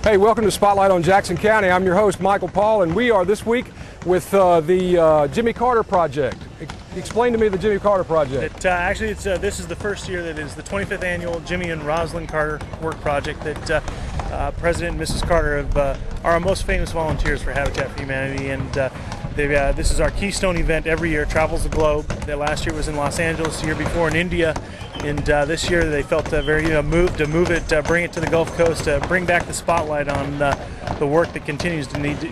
Hey, welcome to Spotlight on Jackson County. I'm your host, Michael Paul, and we are this week with the Jimmy Carter Project. Explain to me the Jimmy Carter Project. This is the first year that is the 25th annual Jimmy and Rosalind Carter Work Project that President and Mrs. Carter are our most famous volunteers for Habitat for Humanity, and this is our keystone event every year. It travels the globe. Last year was in Los Angeles, the year before in India, and this year they felt very moved to move it, bring it to the Gulf Coast, bring back the spotlight on the work that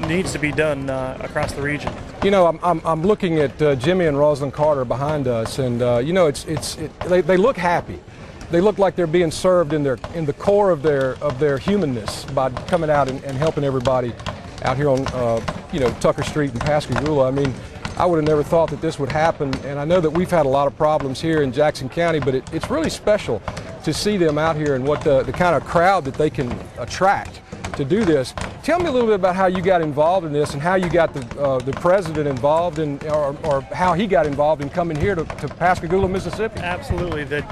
needs to be done across the region. You know, I'm looking at Jimmy and Rosalind Carter behind us, and you know, they look happy. They look like they're being served in the core of their humanness by coming out and helping everybody out here on you know, Tucker Street in Pascagoula. I mean, I would have never thought that this would happen, and I know that we've had a lot of problems here in Jackson County, but it's really special to see them out here and what the kind of crowd that they can attract to do this. Tell me a little bit about how you got involved in this and how you got the president involved, or how he got involved in coming here to Pascagoula, Mississippi. Absolutely. It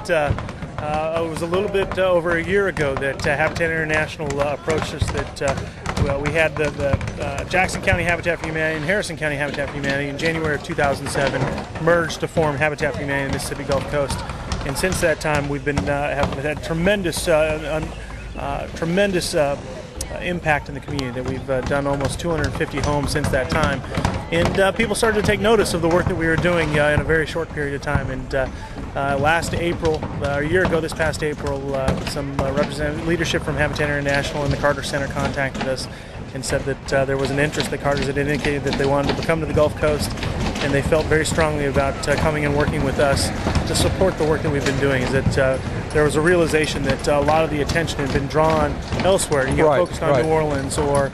was a little bit over a year ago that Habitat International approached us. We had the Jackson County Habitat for Humanity and Harrison County Habitat for Humanity in January of 2007 merged to form Habitat for Humanity in the Mississippi Gulf Coast. And since that time, we've been have had tremendous impact in the community. That we've done almost 250 homes since that time, and people started to take notice of the work that we were doing in a very short period of time. And last April, a year ago this past April, some representative leadership from Habitat International and the Carter Center contacted us and said that there was an interest that Carter's had indicated that they wanted to come to the Gulf Coast, and they felt very strongly about coming and working with us to support the work that we've been doing. Is that there was a realization that a lot of the attention had been drawn elsewhere, focused on New Orleans or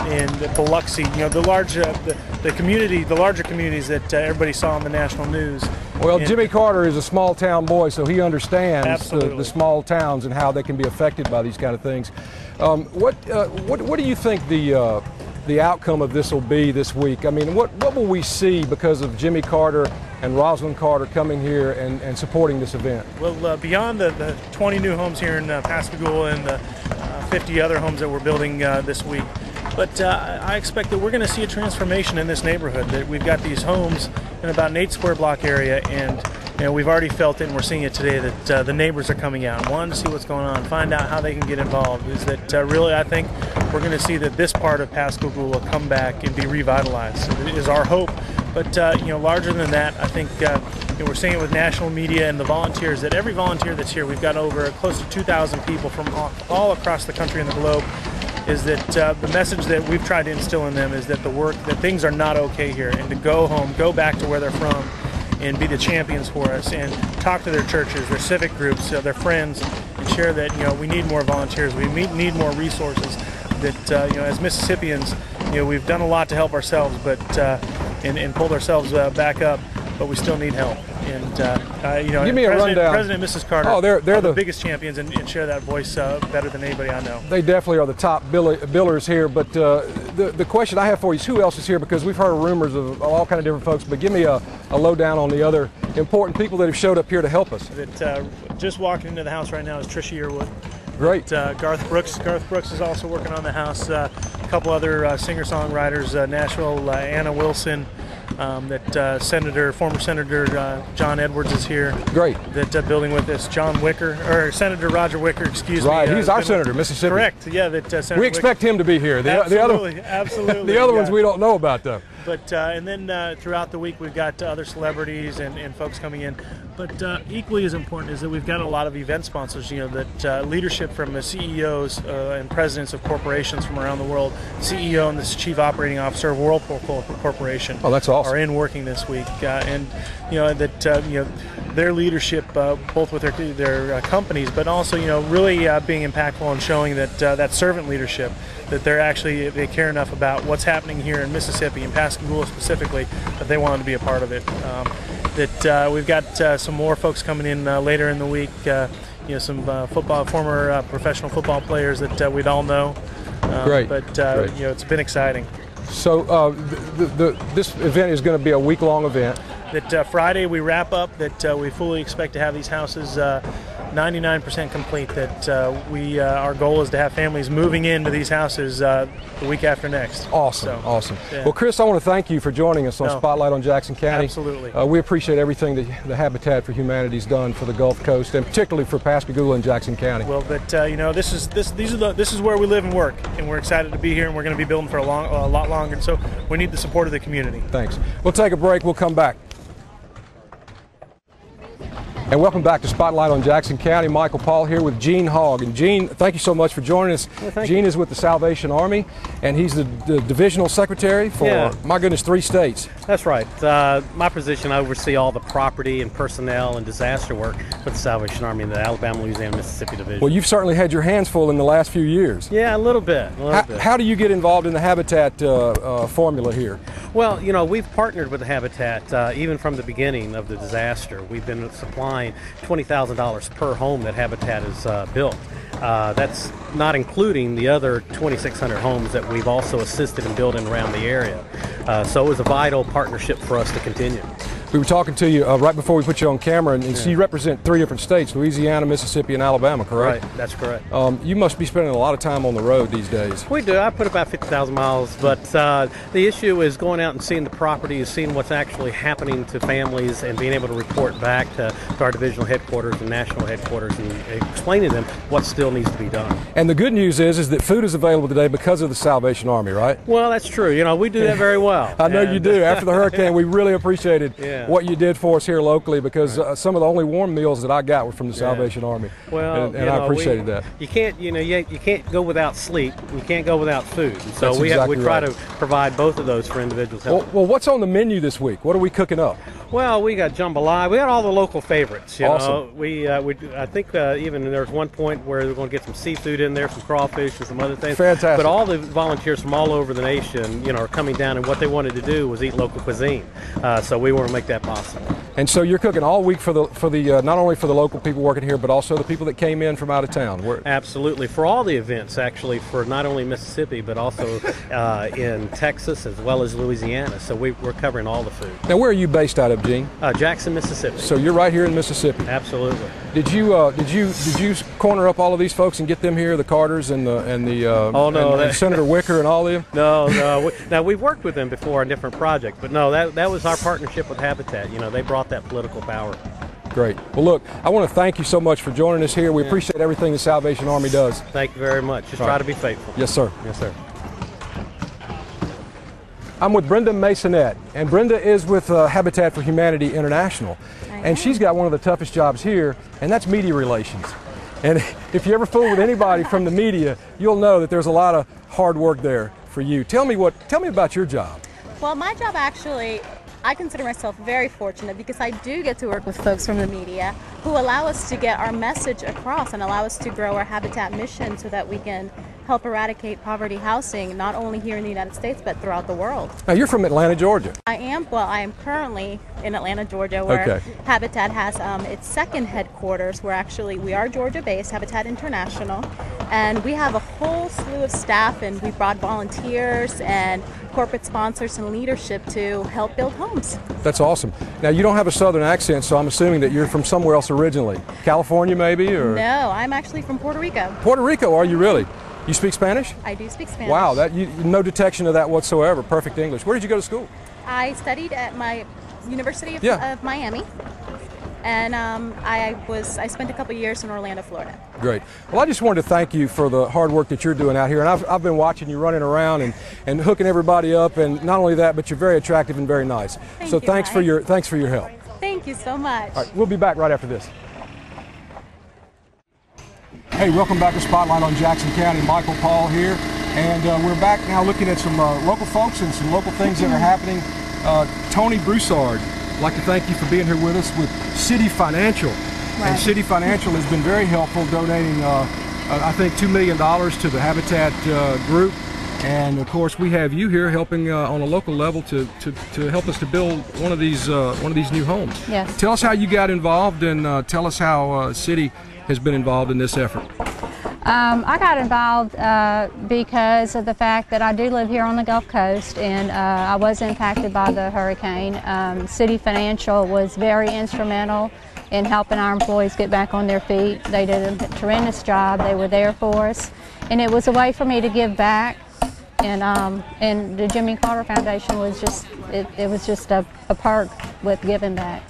in Biloxi, the larger communities that everybody saw on the national news. Well, Jimmy Carter is a small town boy, so he understands the small towns and how they can be affected by these kind of things. What do you think the outcome of this will be this week? I mean, what will we see because of Jimmy Carter and Rosalind Carter coming here and supporting this event? Well, beyond the 20 new homes here in Pascagoula and the 50 other homes that we're building this week, but I expect that we're going to see a transformation in this neighborhood. That we've got these homes in about an 8 square block area, and we've already felt it, and we're seeing it today, that the neighbors are coming out, wanting to see what's going on, find out how they can get involved. Is that really, I think we're going to see that this part of Pascagoula will come back and be revitalized. It is our hope. But larger than that, I think we're seeing it with national media and the volunteers, that every volunteer that's here, we've got over close to 2,000 people from all across the country and the globe, is that the message that we've tried to instill in them is that that things are not okay here, and to go home, go back to where they're from, and be the champions for us, and talk to their churches, their civic groups, their friends, and share that we need more volunteers, we need more resources. That as Mississippians, we've done a lot to help ourselves, but and pulled ourselves back up, but we still need help. And give me a rundown. President and Mrs. Carter, they're the biggest champions and share that voice better than anybody I know. They definitely are the top billers here. But the question I have for you is, who else is here? Because we've heard rumors of all kind of different folks. But give me a lowdown on the other important people that have showed up here to help us. Just walking into the house right now is Trisha Yearwood. Great. Garth Brooks. Garth Brooks is also working on the house. A couple other singer-songwriters, Nashville, Anna Wilson. Former Senator John Edwards is here. Great. That building with us. Senator Roger Wicker, excuse me. Right, he's our senator, Mississippi. Correct. Yeah, Senator we expect him to be here. Absolutely. The other ones we don't know about, though. But and then throughout the week we've got other celebrities and folks coming in. But equally as important is that we've got a lot of event sponsors. That leadership from the CEOs and presidents of corporations from around the world. CEO and the chief operating officer of Whirlpool Corporation. Oh, that's awesome. Are in working this week, and their leadership, both with their companies, but also really being impactful and showing that that servant leadership, that they care enough about what's happening here in Mississippi and Pascagoula specifically, that they wanted to be a part of it. We've got some more folks coming in later in the week. Some former professional football players that we'd all know. Great. But Great. It's been exciting. So this event is going to be a week-long event. That Friday we wrap up. That we fully expect to have these houses 99% complete. That our goal is to have families moving into these houses the week after next. Awesome, So, awesome. yeah. Well, Chris, I want to thank you for joining us on No. Spotlight on Jackson County. Absolutely. We appreciate everything that the Habitat for Humanity's done for the Gulf Coast, and particularly for Pascagoula and Jackson County. Well, but you know, this is where we live and work, and we're excited to be here, and we're going to be building for a lot longer. And so we need the support of the community. Thanks. We'll take a break. We'll come back. And welcome back to Spotlight on Jackson County. Michael Paul here with Gene Hogg. And Gene, thank you so much for joining us. Well, Gene is with the Salvation Army, and he's the divisional secretary for, my goodness, 3 states. That's right. My position, I oversee all the property and personnel and disaster work with the Salvation Army in the Alabama, Louisiana, Mississippi division. Well, you've certainly had your hands full in the last few years. Yeah, a little bit. How do you get involved in the Habitat formula here? Well, you know, we've partnered with the Habitat even from the beginning of the disaster. We've been supplying $20,000 per home that Habitat has built. That's not including the other 2,600 homes that we've also assisted in building around the area. So it was a vital partnership for us to continue. We were talking to you right before we put you on camera, and so you represent 3 different states, Louisiana, Mississippi, and Alabama, correct? Right, that's correct. You must be spending a lot of time on the road these days. We do. I put about 50,000 miles, but the issue is going out and seeing the properties, seeing what's actually happening to families, and being able to report back to our divisional headquarters and national headquarters and explaining to them what still needs to be done. And the good news is that food is available today because of the Salvation Army, right? Well, that's true. You know, we do that very well. I know you do. After the hurricane, we really appreciated what you did for us here locally, because some of the only warm meals that I got were from the Salvation Army. Well, and I appreciated that. You can't, you can't go without sleep. You can't go without food. And so That's we exactly try right. to provide both of those for individuals. Well, what's on the menu this week? What are we cooking up? Well, we got jambalaya. We got all the local favorites. You Awesome. know, I think even there's one point where we're going to get some seafood in there, some crawfish, and some other things. Fantastic. But all the volunteers from all over the nation, you know, are coming down, and what they wanted to do was eat local cuisine. So we want to make that possible. And so you're cooking all week for the not only for the local people working here, but also the people that came in from out of town. Absolutely, for all the events, actually, for not only Mississippi but also in Texas as well as Louisiana. So we're covering all the food. Now, where are you based out of, Gene? Jackson, Mississippi. So you're right here in Mississippi. Absolutely. Did you corner up all of these folks and get them here, the Carters and and Senator Wicker and all of them? No. Now we've worked with them before on different projects, but no, that was our partnership with Habitat. You know, they brought that political power. Great. Well, look, I want to thank you so much for joining us here. We appreciate everything the Salvation Army does. Thank you very much. Just try to be faithful. Yes, sir. Yes, sir. I'm with Brenda Masonette, and Brenda is with Habitat for Humanity International, and she's got one of the toughest jobs here, and that's media relations. And if you ever fool with anybody from the media, you'll know that there's a lot of hard work there for you. Tell me about your job. Well, my job actually, I consider myself very fortunate because I do get to work with folks from the media who allow us to get our message across and allow us to grow our Habitat mission so that we can help eradicate poverty housing, not only here in the United States, but throughout the world. Now, you're from Atlanta, Georgia. I am currently in Atlanta, Georgia, where Habitat has its second headquarters, where actually we are Georgia-based, Habitat International, and we have a whole slew of staff, and we brought volunteers and corporate sponsors and leadership to help build homes. That's awesome. Now, you don't have a southern accent, so I'm assuming that you're from somewhere else originally. California, maybe? Or? No, I'm actually from Puerto Rico. Puerto Rico, are you really? You speak Spanish? I do speak Spanish. Wow, no detection of that whatsoever. Perfect English. Where did you go to school? I studied at my University of Miami, and I spent a couple years in Orlando, Florida. Great. Well, I just wanted to thank you for the hard work that you're doing out here, and I've been watching you running around and hooking everybody up, and not only that, but you're very attractive and very nice. Thanks for your help. Thank you so much. All right, we'll be back right after this. Hey, welcome back to Spotlight on Jackson County. Michael Paul here, and we're back now looking at some local folks and some local things that are happening. Tony Broussard, I'd like to thank you for being here with us with City Financial. Right. And City Financial has been very helpful, donating, I think, $2 million to the Habitat group. And of course, we have you here helping on a local level to help us to build one of these new homes. Yes. Tell us how you got involved, and tell us how City has been involved in this effort. I got involved because of the fact that I do live here on the Gulf Coast, and I was impacted by the hurricane. City Financial was very instrumental in helping our employees get back on their feet. They did a tremendous job. They were there for us, and it was a way for me to give back. And the Jimmy Carter Foundation was just, it was just a perk with giving back.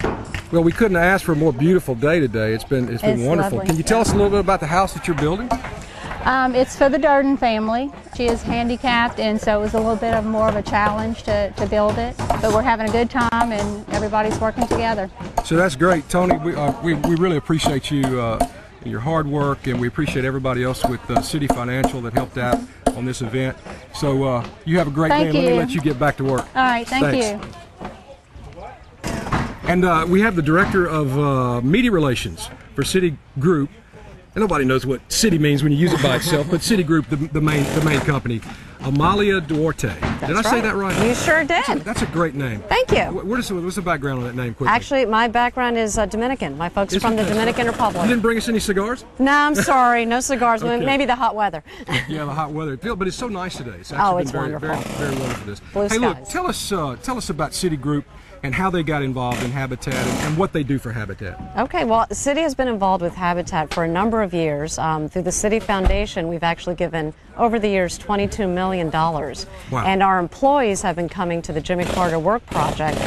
Well, we couldn't ask for a more beautiful day today. It's been wonderful. Lovely. Can you tell us a little bit about the house that you're building? It's for the Durden family. She is handicapped, and so it was a little bit more of a challenge to build it. But we're having a good time, and everybody's working together. So that's great, Tony. We really appreciate you, your hard work, and we appreciate everybody else with City Financial that helped out on this event. So you have a great day, and let me let you get back to work. All right, thanks. You. And we have the Director of Media Relations for Citigroup. And nobody knows what Citi means when you use it by itself, but Citigroup, the main company. Amalia Duarte. Did I say that right? You sure did. That's a great name. Thank you. What's the background on that name, quickly? Actually, my background is Dominican. My folks are from the Dominican Republic. You didn't bring us any cigars? No, I'm sorry. No cigars. Okay. Maybe the hot weather. Yeah, the hot weather. But it's so nice today. It's it's been wonderful. Very wonderful. This. Blue hey, look, skies. tell us about Citigroup and how they got involved in Habitat and what they do for Habitat. Okay, well, Citi has been involved with Habitat for a number of years. Through the Citi Foundation, we've actually given, over the years, $22 million. Wow. And our employees have been coming to the Jimmy Carter Work Project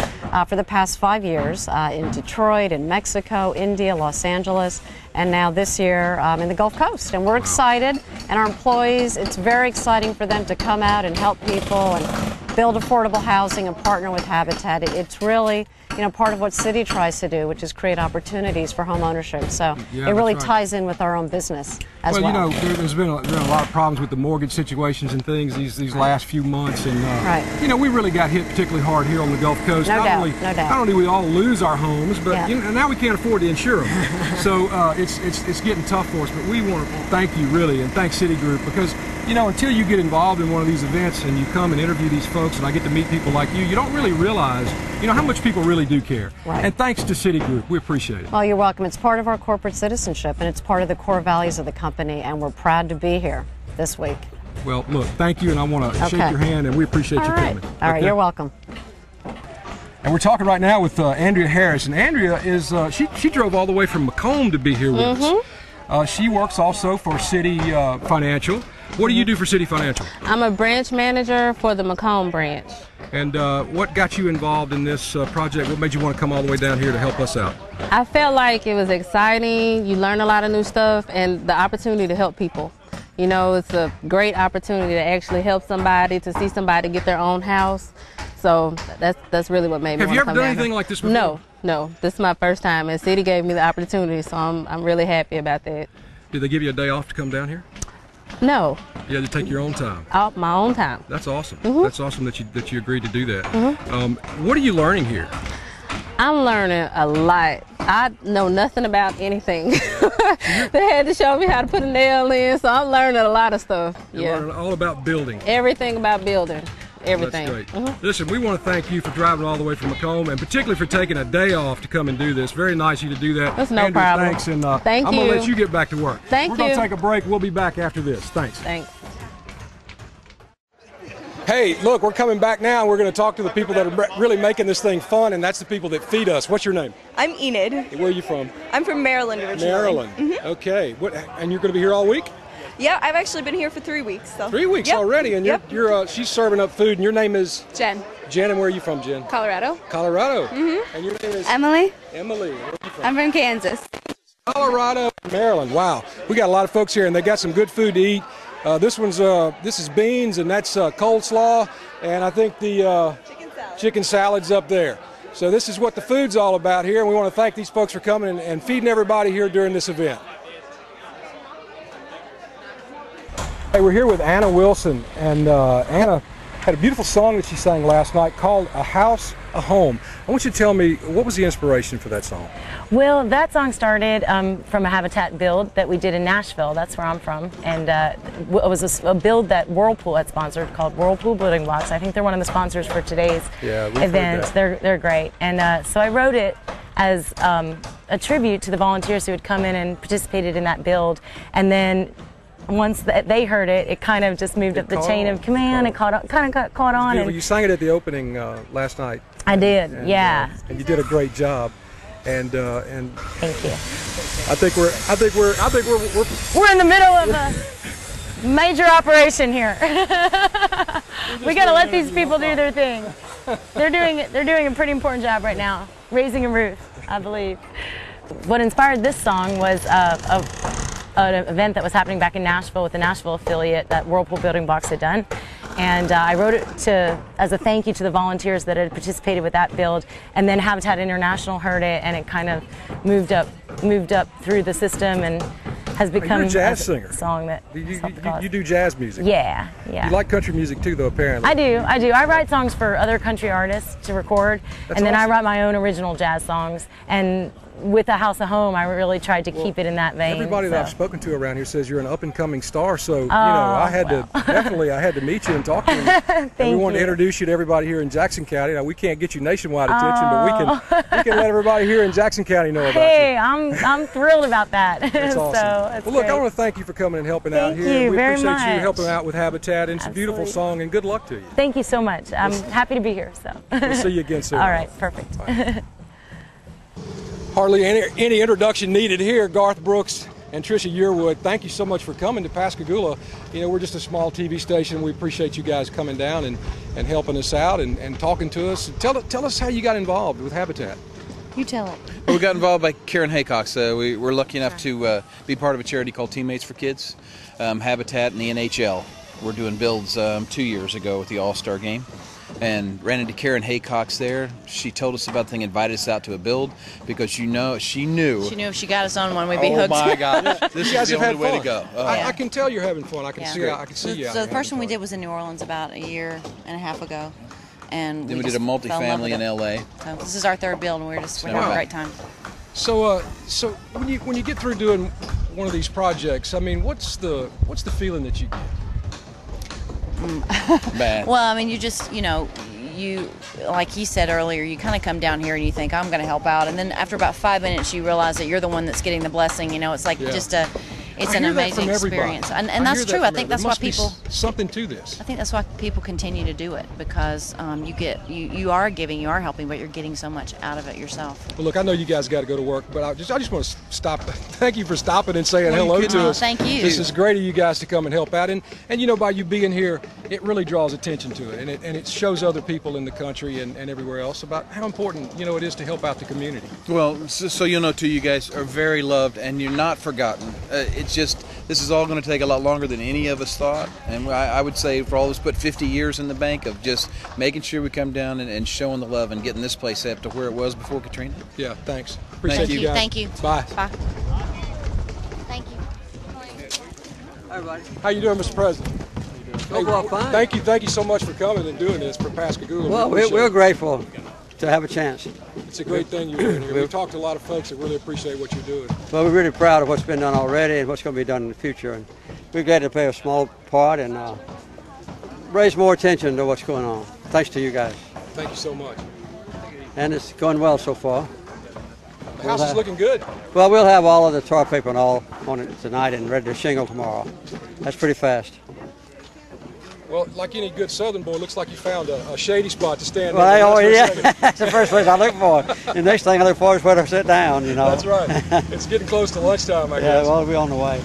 for the past 5 years in Detroit, in Mexico, India, Los Angeles, and now this year in the Gulf Coast. And we're excited, and our employees, it's very exciting for them to come out and help people and build affordable housing and partner with Habitat. It's really, part of what Citi tries to do, which is create opportunities for home ownership. So it really ties in with our own business as well. There's been a lot of problems with the mortgage situations and things these last few months, and we really got hit particularly hard here on the Gulf Coast. No doubt. Not only we all lose our homes, but now we can't afford to insure them. So it's getting tough for us. But we want to thank you really, and thank Citigroup, because until you get involved in one of these events and you come and interview these folks, and I get to meet people like you don't really realize how much people really do care. Right. And thanks to Citigroup, we appreciate it. Well, you're welcome. It's part of our corporate citizenship, and it's part of the core values of the company, and we're proud to be here this week. Well, look, thank you, and I want to shake your hand, and we appreciate you coming. All right, you're welcome. And we're talking right now with Andrea Harris, and Andrea is she drove all the way from Macomb to be here with us. She works also for Citi Financial. What do you do for Citi Financial? I'm a branch manager for the Macomb branch. And what got you involved in this project? What made you want to come all the way down here to help us out? I felt like it was exciting. You learn a lot of new stuff, and the opportunity to help people. It's a great opportunity to actually help somebody, to see somebody get their own house. So that's really what made me want to come down. Have you ever done anything like this before? No. This is my first time, and Citi gave me the opportunity, so I'm really happy about that. Did they give you a day off to come down here? No. You had to take your own time. My own time. That's awesome. That's awesome that you agreed to do that. What are you learning here? I'm learning a lot. I know nothing about anything. They had to show me how to put a nail in, so I'm learning a lot of stuff. You're learning all about building. Everything about building. Everything. That's great. Listen, we want to thank you for driving all the way from Macomb, and particularly for taking a day off to come and do this. Very nice of you to do that. That's no problem. Thanks, and thank I'm you. going to let you get back to work. Thank you. We're going to take a break. We'll be back after this. Thanks. Thanks. Hey, look, we're coming back now, and we're going to talk to the people that are really making this thing fun, and that's the people that feed us. What's your name? I'm Enid. Where are you from? I'm from Maryland originally. Maryland. Okay. And you're going to be here all week? Yeah, I've actually been here for 3 weeks. So. 3 weeks already, and you're she's serving up food, and your name is? Jen. Jen, and where are you from, Jen? Colorado. Colorado. And your name is? Emily. Emily. Where are you from? I'm from Kansas. Colorado, Maryland. Wow, we got a lot of folks here, and they got some good food to eat. This is beans, and that's coleslaw, and I think the chicken salad's up there. So this is what the food's all about here, and we want to thank these folks for coming and feeding everybody here during this event. Hey, we're here with Anna Wilson, and Anna had a beautiful song that she sang last night called A House, a Home. I want you to tell me, what was the inspiration for that song? Well, that song started from a Habitat build that we did in Nashville. That's where I'm from. And it was a build that Whirlpool had sponsored called Whirlpool Building Blocks. I think they're one of the sponsors for today's event. They're great. And so I wrote it as a tribute to the volunteers who had come in and participated in that build. And then once they heard it, it kind of just moved up the chain of command and kind of got caught on. And you sang it at the opening last night. I did, and, yeah. And you did a great job. And thank you. I think we're in the middle of a major operation here. We got to let these people do their thing. They're doing a pretty important job right now, raising a roof, I believe. What inspired this song was an event that was happening back in Nashville with the Nashville affiliate that Whirlpool Building Blocks had done. And I wrote it as a thank you to the volunteers that had participated with that build. And then Habitat International heard it, and it kind of moved up through the system and has become a jazz singer. Song that you do jazz music. Yeah. You like country music too, though, apparently. I do. I write songs for other country artists to record, and then awesome. I write my own original jazz songs. And with the House of Home, I really tried to keep it in that vein. Everybody that I've spoken to around here says you're an up-and-coming star, so I had to meet you and talk to you. And we wanted to introduce you to everybody here in Jackson County. Now, we can't get you nationwide attention, but we can let everybody here in Jackson County know about you. Hey, I'm thrilled about that. That's awesome. So look, I want to thank you for coming and helping out here. Thank you we very appreciate much. you helping out with Habitat, and it's a beautiful song, and good luck to you. Thank you so much. I'm happy to be here. So we'll see you again soon. All right, perfect. Hardly any introduction needed here. Garth Brooks and Trisha Yearwood, thank you so much for coming to Pascagoula. You know, we're just a small TV station. We appreciate you guys coming down and helping us out and talking to us. Tell us how you got involved with Habitat. You tell it. Well, we got involved by Karen Haycox. We were lucky enough to be part of a charity called Teammates for Kids. Habitat and the NHL were doing builds 2 years ago with the All-Star Game. And ran into Karen Haycox there. She told us about the thing, invited us out to a build because she knew. She knew if she got us on one, we'd be hooked. Oh my gosh, this is the only way to go. I can tell you're having fun. I can see you. So the first one we did was in New Orleans about a year and a half ago, and then we did a multifamily in LA. So this is our third build, and we're having a great time. So when you get through doing one of these projects, I mean, what's the feeling that you get? Bad. Well, I mean, you like he said earlier, you kind of come down here and you think, I'm going to help out, and then after about 5 minutes you realize that you're the one that's getting the blessing. It's like it's an amazing experience, and that's true. I think that's why people something to this. I think that's why people continue to do it, because you are giving, you are helping, but you're getting so much out of it yourself. Well, look, I know you guys got to go to work, but I just want to stop. Thank you for stopping and saying hello to us. Thank you. This is great of you guys to come and help out, and by you being here, it really draws attention to it, and it shows other people in the country and everywhere else about how important it is to help out the community. Well, so too, you guys are very loved and you're not forgotten. It's just this is all going to take a lot longer than any of us thought, and I would say for all of us put 50 years in the bank of just making sure we come down and showing the love and getting this place up to where it was before Katrina. Yeah, thanks. Appreciate you guys. Thank you. Bye. Bye. Thank you. Hi, everybody. How you doing, Mr. President? Overall, fine. Thank you so much for coming and doing this for Pascagoula. Well, we're grateful to have a chance. It's a great thing you're doing here. We've talked to a lot of folks that really appreciate what you're doing. Well, we're really proud of what's been done already and what's going to be done in the future. And we're glad to play a small part and raise more attention to what's going on. Thanks to you guys. Thank you so much. And it's going well so far. The house is looking good. Well, we'll have all of the tar paper and all on it tonight and ready to shingle tomorrow. That's pretty fast. Well, like any good Southern boy, it looks like you found a shady spot to stand in. That's the first place I look for. The next thing I look for is where to sit down, That's right. It's getting close to lunchtime, I guess. Yeah, well, we're on the way.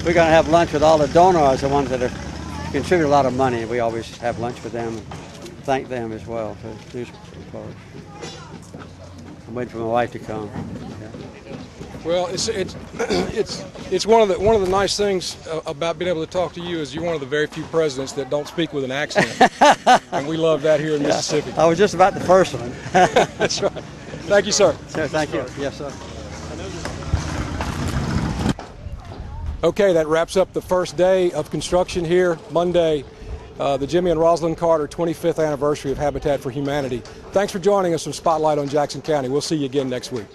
We're going to have lunch with all the donors, the ones that have contributed a lot of money. We always have lunch with them and thank them as well. I'm waiting for my wife to come. Yeah. Well, it's one of the nice things about being able to talk to you is you're one of the very few presidents that don't speak with an accent, and we love that here in Mississippi. I was just about the first one. That's right. Thank you, sir. Sir, thank you. Yes, sir. Okay, that wraps up the first day of construction here, Monday, the Jimmy and Rosalind Carter 25th anniversary of Habitat for Humanity. Thanks for joining us from Spotlight on Jackson County. We'll see you again next week.